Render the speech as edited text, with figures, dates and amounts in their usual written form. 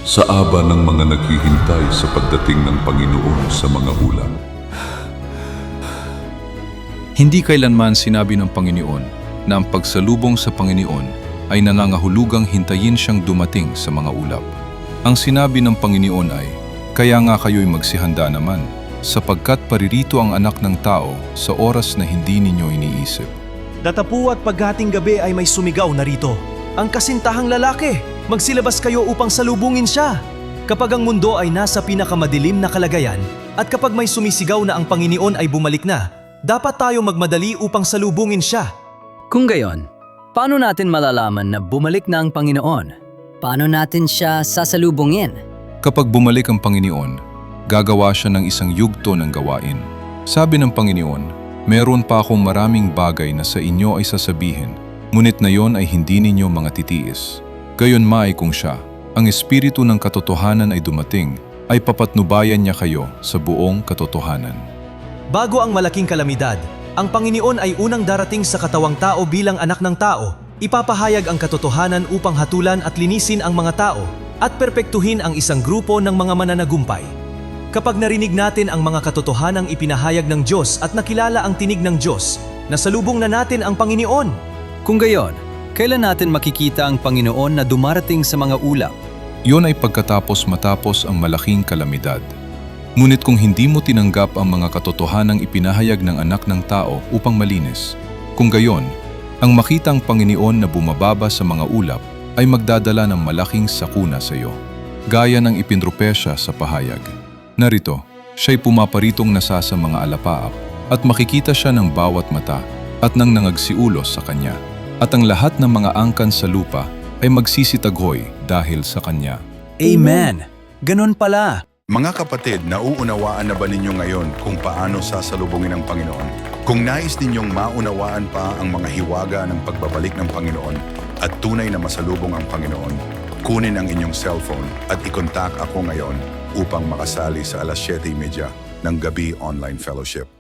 sa aba ng mga naghihintay sa pagdating ng Panginoon sa mga ulap. Hindi kailanman sinabi ng Panginoon na ang pagsalubong sa Panginoon ay nangangahulugang hintayin siyang dumating sa mga ulap. Ang sinabi ng Panginoon ay, kaya nga kayo'y magsihanda naman, sapagkat paririto ang anak ng tao sa oras na hindi ninyo iniisip. Datapu at paghating gabi ay may sumigaw na rito. Ang kasintahang lalaki, magsilabas kayo upang salubungin siya. Kapag ang mundo ay nasa pinakamadilim na kalagayan at kapag may sumisigaw na ang Panginoon ay bumalik na, dapat tayo magmadali upang salubungin siya. Kung gayon, paano natin malalaman na bumalik na ang Panginoon? Paano natin siya sasalubungin? Kapag bumalik ang Panginoon, gagawa siya ng isang yugto ng gawain. Sabi ng Panginoon, meron pa akong maraming bagay na sa inyo ay sasabihin, ngunit na yon ay hindi ninyo mga titiis. Gayon may kung siya, ang Espiritu ng katotohanan ay dumating, ay papatnubayan niya kayo sa buong katotohanan. Bago ang malaking kalamidad, ang Panginoon ay unang darating sa katawang tao bilang anak ng tao. Ipapahayag ang katotohanan upang hatulan at linisin ang mga tao at perpektuhin ang isang grupo ng mga mananagumpay. Kapag narinig natin ang mga katotohanang ipinahayag ng Diyos at nakilala ang tinig ng Diyos, nasalubong na natin ang Panginoon. Kung gayon, kailan natin makikita ang Panginoon na dumarating sa mga ulap? Yon ay pagkatapos matapos ang malaking kalamidad. Ngunit kung hindi mo tinanggap ang mga katotohanang ipinahayag ng anak ng tao upang malinis, kung gayon, ang makitang Panginoon na bumababa sa mga ulap ay magdadala ng malaking sakuna sa iyo, gaya ng ipinrupesya sa pahayag. Narito, siya'y pumaparitong nasa sa mga alapaap at makikita siya ng bawat mata at ng nangagsiulos sa kanya, at ang lahat ng mga angkan sa lupa ay magsisitaghoy dahil sa kanya. Amen! Ganon pala! Mga kapatid, nauunawaan na ba ninyo ngayon kung paano sasalubungin ang Panginoon? Kung nais ninyong maunawaan pa ang mga hiwaga ng pagbabalik ng Panginoon at tunay na masalubong ang Panginoon, kunin ang inyong cellphone at i-contact ako ngayon upang makasali sa alas 7:30 ng Gabi Online Fellowship.